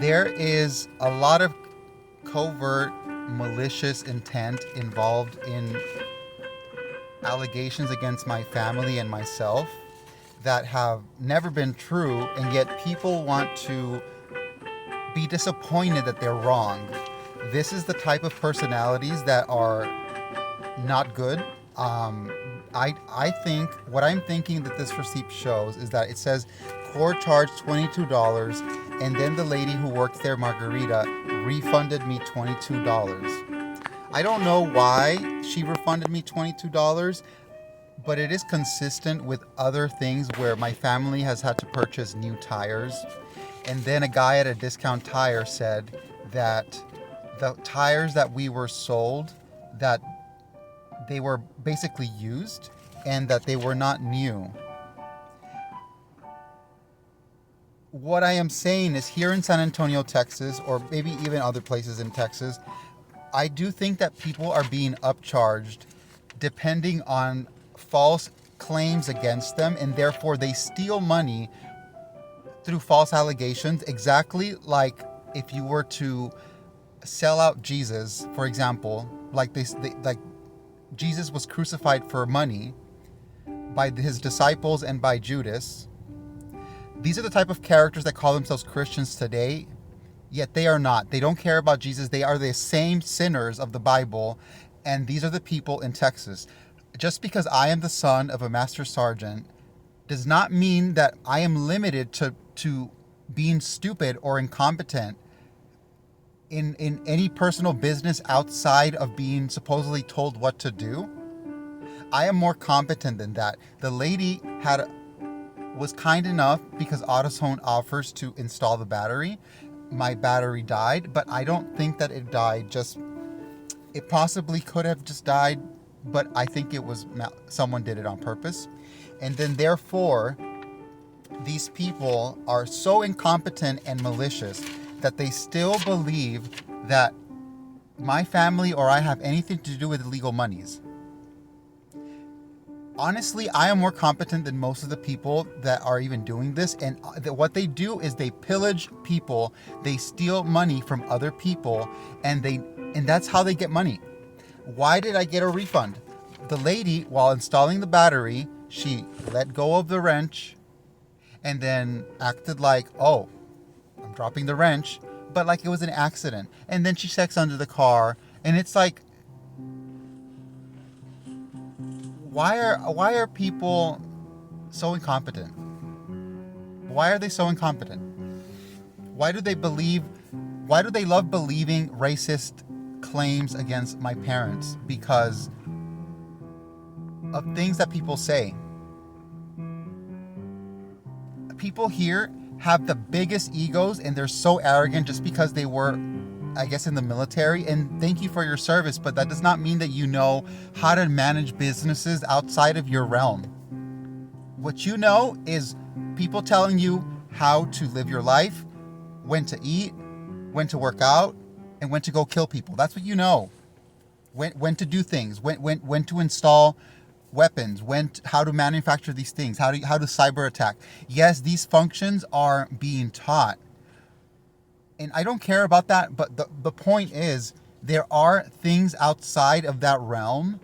There is a lot of covert, malicious intent involved in allegations against my family and myself that have never been true, and yet people want to be disappointed that they're wrong. This is the type of personalities that are not good. I think what I'm thinking that this receipt shows is that it says Core charged $22, and then the lady who works there, Margarita, refunded me $22. I don't know why she refunded me $22, but it is consistent with other things where my family has had to purchase new tires. And then a guy at a discount tire said that the tires that we were sold, that they were basically used and that they were not new. What I am saying is, here in San Antonio, Texas, or maybe even other places in Texas, I do think that people are being upcharged depending on false claims against them, and therefore they steal money through false allegations, exactly like if you were to sell out Jesus, for example, like like Jesus was crucified for money by his disciples and by Judas. These are the type of characters that call themselves Christians today, yet they are not. They don't care about Jesus. They are the same sinners of the Bible, and these are the people in Texas. Just because I am the son of a master sergeant does not mean that I am limited to being stupid or incompetent in any personal business outside of being supposedly told what to do. I am more competent than that. The lady was kind enough, because Autozone offers to install the battery. My battery died, but I don't think that it died just, it possibly could have just died, but I think it was someone did it on purpose. And then therefore, these people are so incompetent and malicious that they still believe that my family or I have anything to do with illegal monies. Honestly, I am more competent than most of the people that are even doing this. And what they do is they pillage people, they steal money from other people, and that's how they get money. Why did I get a refund? The lady, while installing the battery, she let go of the wrench and then acted like, oh, I'm dropping the wrench, but like it was an accident. And then she checks under the car, and it's like, why are people so incompetent? Why are they so incompetent? Why do they love believing racist claims against my parents? Because of things that people say. People here have the biggest egos, and they're so arrogant just because they were, I guess, in the military. And thank you for your service, but that does not mean that you know how to manage businesses outside of your realm. What you know is people telling you how to live your life, when to eat, when to work out, and when to go kill people. That's what you know. When to do things, when to install weapons, how to manufacture these things, how to cyber attack. Yes, these functions are being taught, and I don't care about that. But the point is, there are things outside of that realm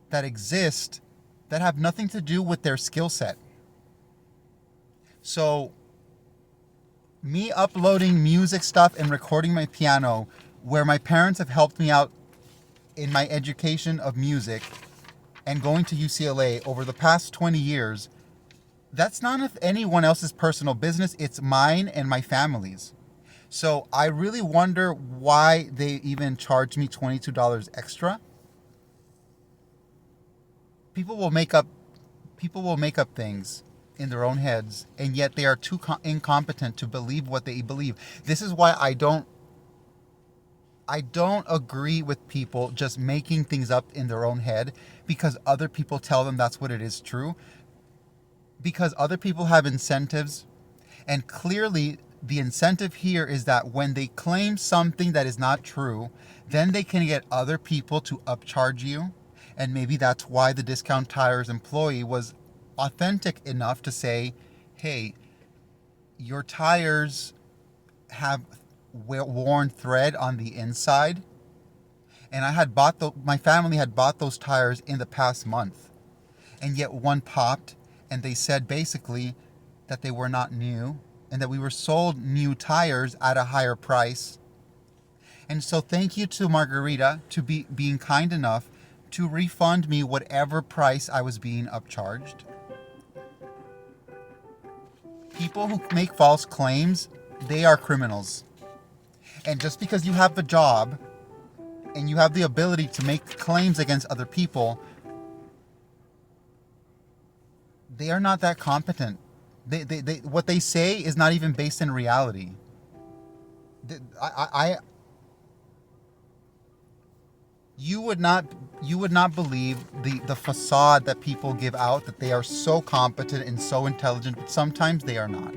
that exist that have nothing to do with their skill set. So me uploading music stuff and recording my piano, where my parents have helped me out in my education of music and going to UCLA over the past 20 years, that's none of anyone else's personal business. It's mine and my family's. So I really wonder why they even charge me $22 extra. People will make up things in their own heads, and yet they are too incompetent to believe what they believe. This is why I don't agree with people just making things up in their own head because other people tell them that's what it is true. Because other people have incentives, and clearly the incentive here is that when they claim something that is not true, then they can get other people to upcharge you. And maybe that's why the Discount Tires employee was authentic enough to say, hey, your tires have worn thread on the inside, and I had bought my family had bought those tires in the past month, and yet one popped, and they said basically that they were not new and that we were sold new tires at a higher price. And so thank you to Margarita to being kind enough to refund me whatever price I was being upcharged. People who make false claims, they are criminals. And just because you have the job and you have the ability to make claims against other people, they are not that competent. What they say is not even based in reality. You would not believe the facade that people give out, that they are so competent and so intelligent, but sometimes they are not.